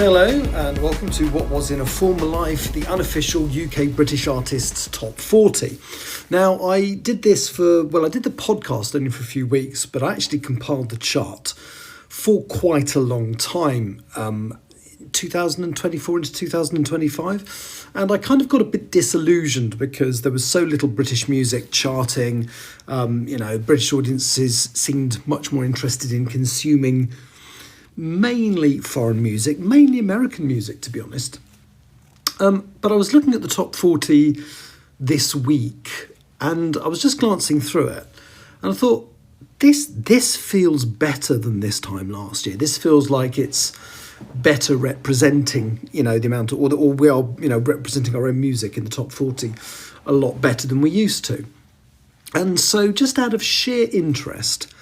Hello and welcome to what was in a former life the unofficial UK British artists top 40. Now I did the podcast only for a few weeks, but I actually compiled the chart for quite a long time, 2024 into 2025, and I kind of got a bit disillusioned because there was so little British music charting. British audiences seemed much more interested in consuming mainly foreign music, mainly American music, to be honest. But I was looking at the top 40 this week, and I was just glancing through it, and I thought, this feels better than this time last year. This feels like it's better representing, the amount of, or we are, representing our own music in the top 40 a lot better than we used to. And so just out of sheer interest,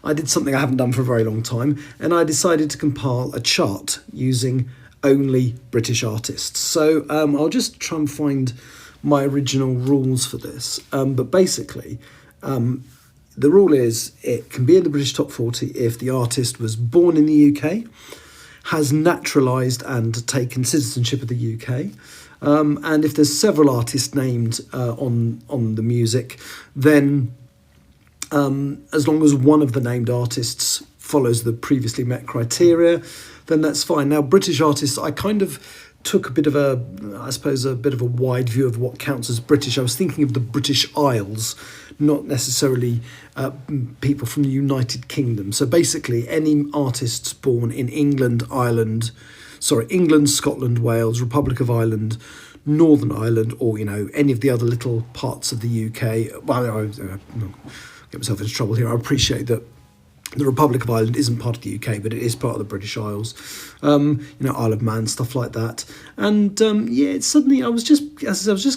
I did something I haven't done for a very long time, and I decided to compile a chart using only British artists. So I'll just try and find my original rules for this. But basically, the rule is it can be in the British top 40 if the artist was born in the UK, has naturalised and taken citizenship of the UK, and if there's several artists named on the music, then as long as one of the named artists follows the previously met criteria, then that's fine. Now, British artists, I kind of took a bit of a wide view of what counts as British. I was thinking of the British Isles, not necessarily people from the United Kingdom. So basically, any artists born in England, Scotland, Wales, Republic of Ireland, Northern Ireland, or any of the other little parts of the UK. Well, get myself into trouble here. I appreciate that the Republic of Ireland isn't part of the UK, but it is part of the British Isles. Isle of Man, stuff like that. And suddenly I was just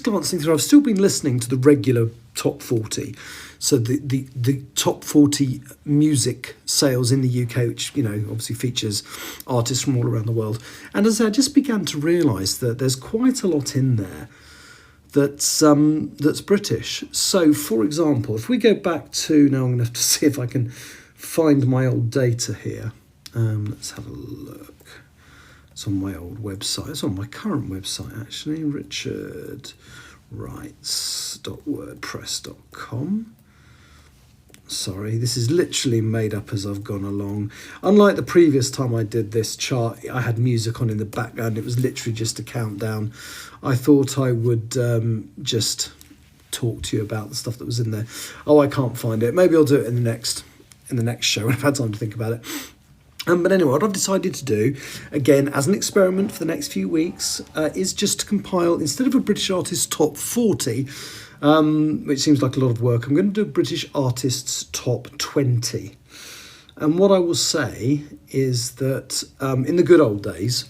glancing through. I've still been listening to the regular top 40. So the top 40 music sales in the UK, which obviously features artists from all around the world. And as I just began to realise that there's quite a lot in there that's British. So, for example, if we go back to, now I'm going to have to see if I can find my old data here. Let's have a look. It's on my old website. It's on my current website, actually, richardwrights.wordpress.com. Sorry, this is literally made up as I've gone along. Unlike the previous time I did this chart, I had music on in the background. It was literally just a countdown. I thought I would just talk to you about the stuff that was in there. Oh, I can't find it. Maybe I'll do it in the next show when I've had time to think about it. But anyway, what I've decided to do, again, as an experiment for the next few weeks, is just to compile, instead of a British artist top 40, which seems like a lot of work, I'm going to do British artists top 20. And what I will say is that in the good old days,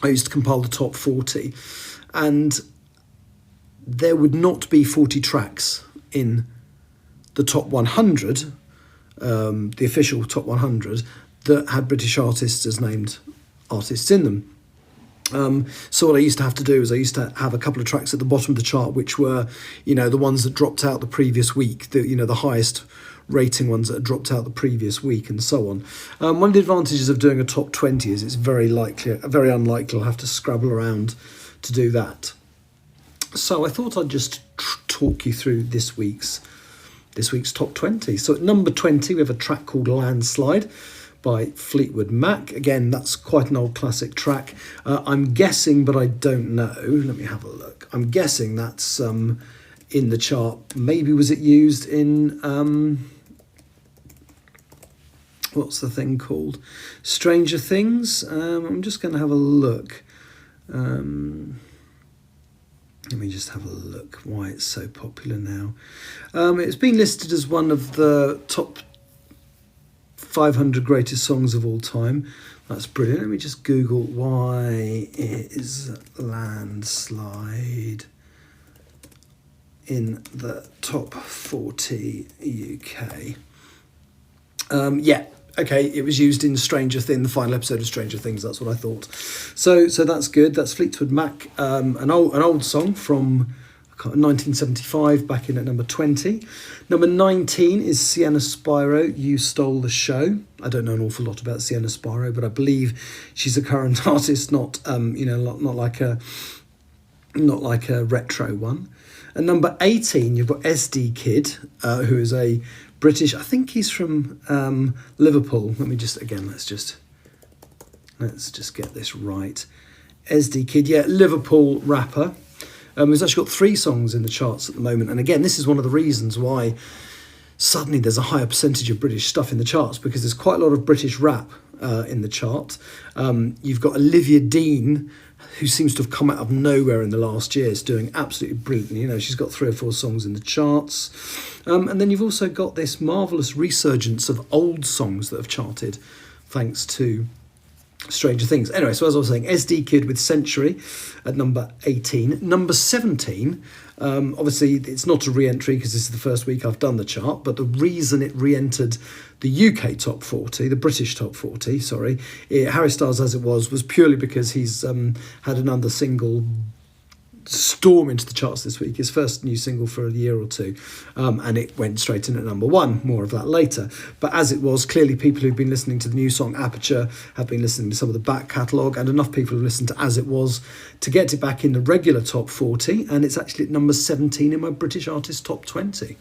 I used to compile the top 40, and there would not be 40 tracks in the top 100, the official top 100, that had British artists as named artists in them. So what I used to have to do is I used to have a couple of tracks at the bottom of the chart, which were, the ones that dropped out the previous week, the highest rating ones that dropped out the previous week, and so on. One of the advantages of doing a top 20 is it's very unlikely I'll have to scrabble around to do that. So I thought I'd just talk you through this week's top 20. So at number 20, we have a track called Landslide by Fleetwood Mac. Again, that's quite an old classic track. I'm guessing, but I don't know. Let me have a look. I'm guessing that's in the chart. Maybe was it used in what's the thing called? Stranger Things. I'm just going to have a look. Let me just have a look why it's so popular now. It's been listed as one of the top 500 greatest songs of all time. That's brilliant. Let me just Google why is Landslide in the top 40 UK. Okay, it was used in Stranger Things, the final episode of Stranger Things. That's what I thought. So that's good. That's Fleetwood Mac, an old song from 1975, back in at number 20. Number 19 is Sienna Spiro, You Stole the Show. I don't know an awful lot about Sienna Spiro, but I believe she's a current artist, not like a retro one. And number 18, you've got SD Kid, who is a British, I think he's from Liverpool. Let's just get this right. SD Kid, yeah, Liverpool rapper. He's actually got 3 songs in the charts at the moment. And again, this is one of the reasons why suddenly there's a higher percentage of British stuff in the charts, because there's quite a lot of British rap in the chart. You've got Olivia Dean, who seems to have come out of nowhere in the last year. Is doing absolutely brilliantly. She's got 3 or 4 songs in the charts. And then you've also got this marvellous resurgence of old songs that have charted thanks to Stranger Things. Anyway, so as I was saying, SD Kid with Century at number 18. Number 17, obviously it's not a re-entry because this is the first week I've done the chart, but the reason it re-entered the UK top 40, the British top 40, Harry Styles As It Was purely because he's had another single storm into the charts this week, his first new single for a year or two, and it went straight in at number 1. More of that later. But As It Was, clearly people who've been listening to the new song Aperture have been listening to some of the back catalogue, and enough people have listened to As It Was to get it back in the regular top 40, and it's actually at number 17 in my British Artist top 20.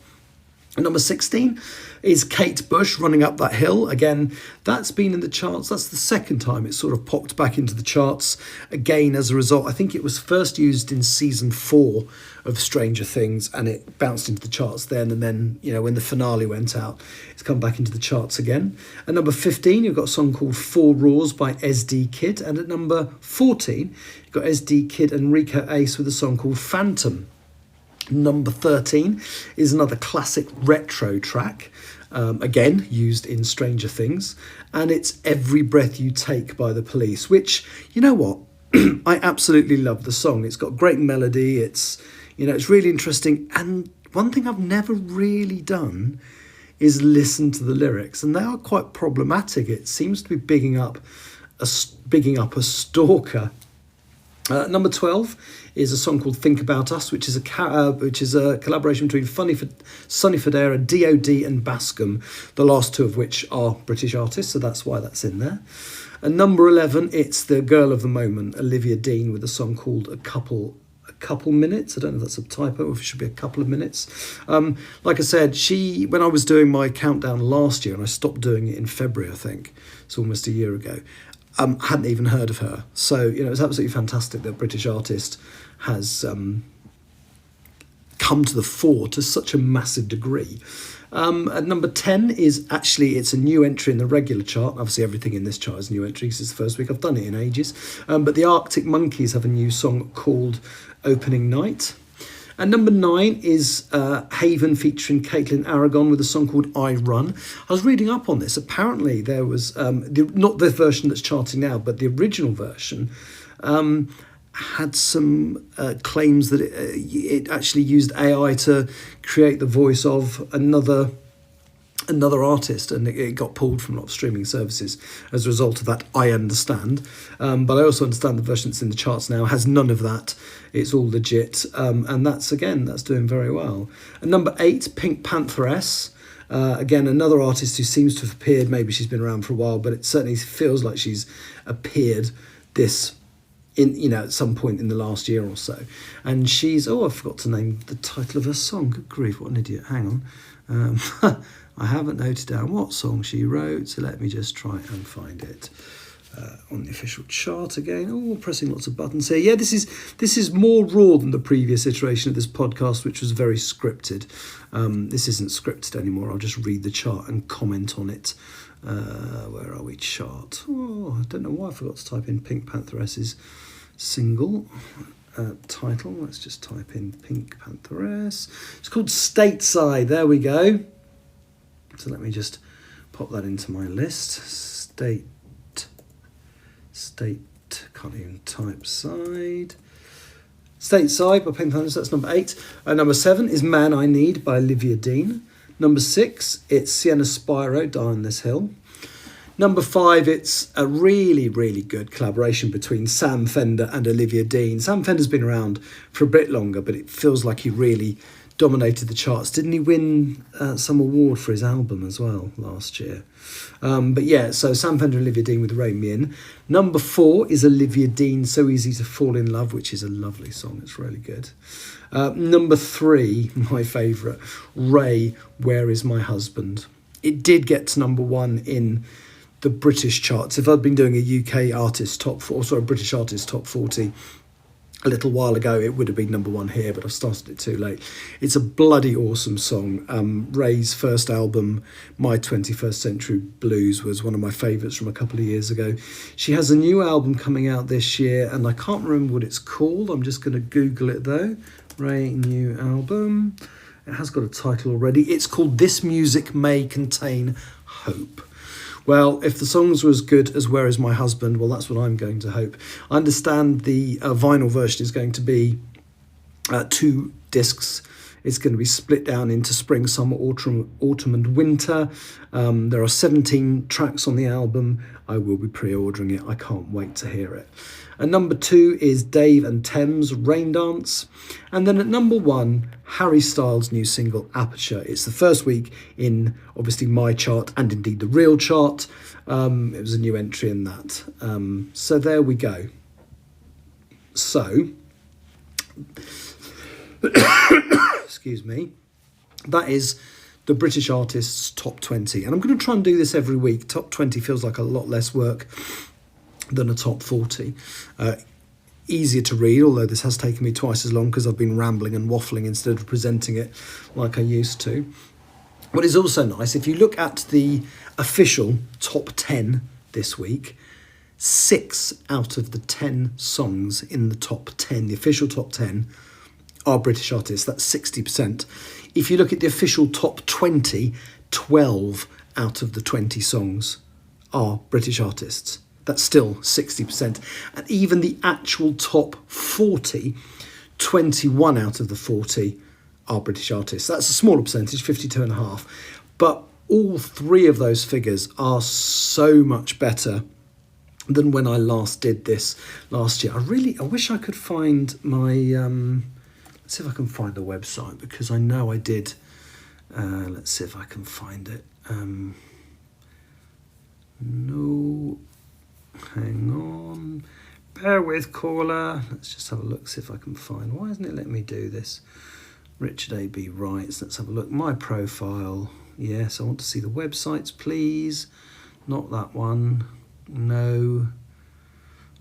And number 16 is Kate Bush, Running Up That Hill. Again, that's been in the charts. That's the second time it's sort of popped back into the charts. Again, as a result, I think it was first used in season 4 of Stranger Things, and it bounced into the charts then. And then, when the finale went out, it's come back into the charts again. At number 15, you've got a song called Four Roars by SD Kid. And at number 14, you've got SD Kid and Rico Ace with a song called Phantom. Number 13 is another classic retro track, again used in Stranger Things, and it's Every Breath You Take by The Police, which, you know what, I absolutely love the song. It's got great melody, it's really interesting, and one thing I've never really done is listen to the lyrics, and they are quite problematic. It seems to be bigging up a stalker. Number 12 is a song called Think About Us, which is a collaboration between Sonny Fodera, DOD and Bascom, the last 2 of which are British artists, so that's why that's in there. And number 11, it's the girl of the moment, Olivia Dean, with a song called A Couple Minutes. I don't know if that's a typo or if it should be a couple of minutes. Like I said, when I was doing my countdown last year, and I stopped doing it in February, I think, it's almost a year ago, hadn't even heard of her. So, it's absolutely fantastic that a British artist has come to the fore to such a massive degree. At number 10 is it's a new entry in the regular chart. Obviously, everything in this chart is new entry because it's the first week I've done it in ages. But the Arctic Monkeys have a new song called Opening Night. And number 9 is Haven featuring Caitlin Aragon with a song called I Run. I was reading up on this. Apparently there was, not the version that's charting now, but the original version had some claims that it actually used AI to create the voice of another artist, and it got pulled from a lot of streaming services as a result of that. I understand, but I also understand the version that's in the charts now has none of that. It's all legit, and that's doing very well. And number 8, Pink Pantheress, again another artist who seems to have appeared. Maybe she's been around for a while, but it certainly feels like she's appeared at some point in the last year or so. And she's I forgot to name the title of her song. Good grief, what an idiot! Hang on. I haven't noted down what song she wrote, so let me just try and find it on the official chart again. Pressing lots of buttons here. Yeah, this is more raw than the previous iteration of this podcast, which was very scripted. This isn't scripted anymore. I'll just read the chart and comment on it. Where are we? Chart. I don't know why I forgot to type in Pink Pantheress's single title. Let's just type in Pink Pantheress. It's called Stateside. There we go. So let me just pop that into my list. State, can't even type side. Stateside by Pink Pantheress, that's number 8. Number 7 is Man I Need by Olivia Dean. Number 6, it's Sienna Spiro, Die on This Hill. Number 5, it's a really, really good collaboration between Sam Fender and Olivia Dean. Sam Fender's been around for a bit longer, but it feels like he really dominated the charts. Didn't he win some award for his album as well last year? But yeah, so Sam Fender and Olivia Dean with Rain Me In. Number 4 is Olivia Dean, So Easy to Fall in Love, which is a lovely song. It's really good. Number 3, my favourite, Ray, Where Is My Husband? It did get to number 1 in the British charts. If I'd been doing a UK artist British artist top 40 a little while ago, it would have been number 1 here, but I started it too late. It's a bloody awesome song. Ray's first album, My 21st Century Blues, was one of my favourites from a couple of years ago. She has a new album coming out this year, and I can't remember what it's called. I'm just going to Google it though. Ray new album. It has got a title already. It's called This Music May Contain Hope. Well, if the songs were as good as Where Is My Husband, well, that's what I'm going to hope. I understand the vinyl version is going to be 2 discs. It's going to be split down into spring, summer, autumn and winter. There are 17 tracks on the album. I will be pre-ordering it. I can't wait to hear it. And number 2 is Dave and Thames, Rain Dance. And then at number 1, Harry Styles' new single, Aperture. It's the first week in, obviously, my chart and indeed the real chart. It was a new entry in that. So there we go. So, excuse me, that is the British artists' top 20. And I'm going to try and do this every week. Top 20 feels like a lot less work than a top 40. Easier to read, although this has taken me twice as long because I've been rambling and waffling instead of presenting it like I used to. What is also nice, if you look at the official top 10 this week, 6 out of the 10 songs in the top 10, the official top 10, are British artists. That's 60%. If you look at the official top 20, 12 out of the 20 songs are British artists. That's still 60%. And even the actual top 40, 21 out of the 40 are British artists. That's a smaller percentage, 52.5. But all 3 of those figures are so much better than when I last did this last year. I wish I could find my... let's see if I can find the website, because I know I did. Let's see if I can find it. No... Hang on, bear with, caller. Let's just have a look, see if I can find. Why isn't it letting me do this? Richard A.B. Wrights. Let's have a look. My profile. Yes, I want to see the websites, please. Not that one. No.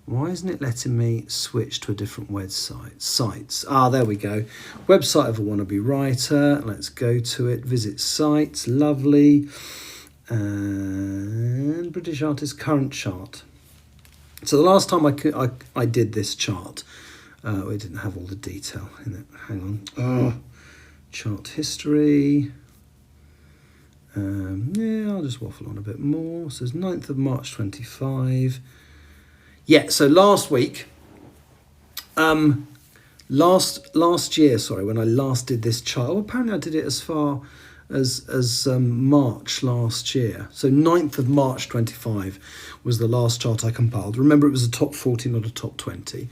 Why isn't it letting me switch to a different website? Sites. Ah, there we go. Website of a wannabe writer. Let's go to it. Visit sites. Lovely. And British artist current chart. So the last time I did this chart, we didn't have all the detail in it. Hang on. Chart history. Yeah, I'll just waffle on a bit more. So it's 9th of March 25. Yeah, so last week, last year, sorry, when I last did this chart, apparently I did it as far as March last year. So 9th of March 25 was the last chart I compiled. Remember, it was a top 40, not a top 20.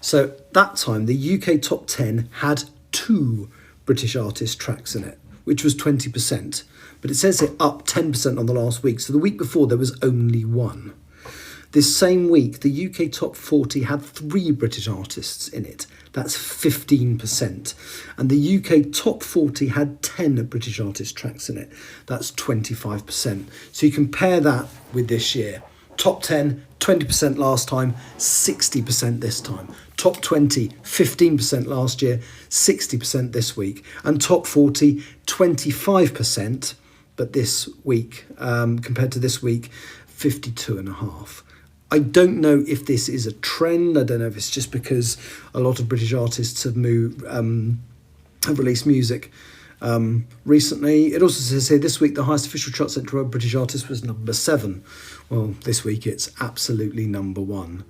So that time, the UK top 10 had 2 British artist tracks in it, which was 20%. But it says it up 10% on the last week. So the week before, there was only 1. This same week, the UK top 40 had 3 British artists in it. That's 15%. And the UK top 40 had 10 British artist tracks in it. That's 25%. So you compare that with this year. Top 10, 20% last time, 60% this time. Top 20, 15% last year, 60% this week. And top 40, 25%. But this week, compared to this week, 52.5%. I don't know if this is a trend. I don't know if it's just because a lot of British artists have released music recently. It also says here, this week the highest official chart set to a British artist was number 7. Well, this week it's absolutely number 1.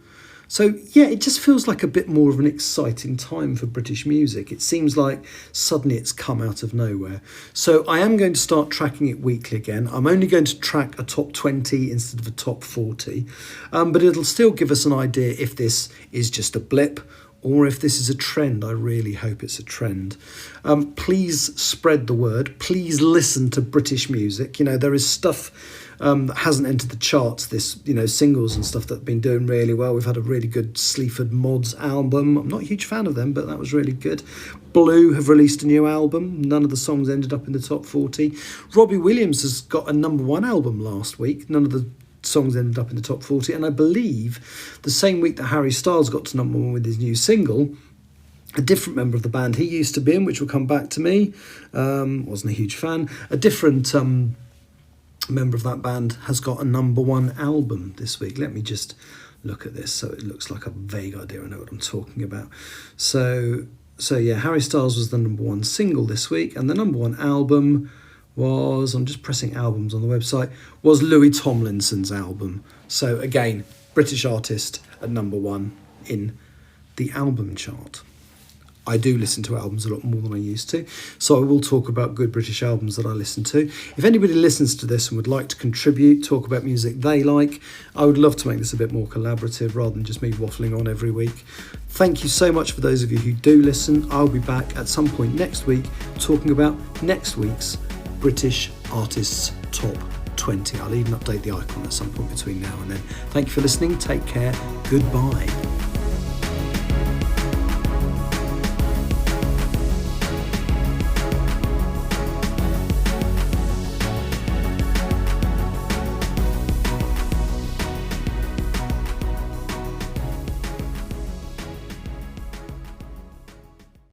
So yeah, it just feels like a bit more of an exciting time for British music. It seems like suddenly it's come out of nowhere. So I am going to start tracking it weekly again. I'm only going to track a top 20 instead of a top 40, but it'll still give us an idea if this is just a blip or if this is a trend. I really hope it's a trend. Please spread the word. Please listen to British music. You know, there is stuff that hasn't entered the charts, this, you know, singles and stuff that have been doing really well. We've had a really good Sleaford Mods album. I'm not a huge fan of them, but that was really good. Blue have released a new album. None of the songs ended up in the top 40. Robbie Williams has got a #1 album last week. None of the songs ended up in the top 40. And I believe the same week that Harry Styles got to #1 with his new single, a different member of the band he used to be in, which will come back to me, wasn't a huge fan, a different member of that band has got a #1 album this week. Let me just look at this so it looks like a vague idea. I know what I'm talking about. So yeah, Harry Styles was the #1 single this week, and the #1 album was, I'm just pressing albums on the website, was Louis Tomlinson's album. So again, British artist at #1 in the album chart. I do listen to albums a lot more than I used to, so I will talk about good British albums that I listen to. If anybody listens to this and would like to contribute, talk about music they like, I would love to make this a bit more collaborative rather than just me waffling on every week. Thank you so much for those of you who do listen. I'll be back at some point next week talking about next week's British Artists Top 20. I'll even update the icon at some point between now and then. Thank you for listening. Take care. Goodbye.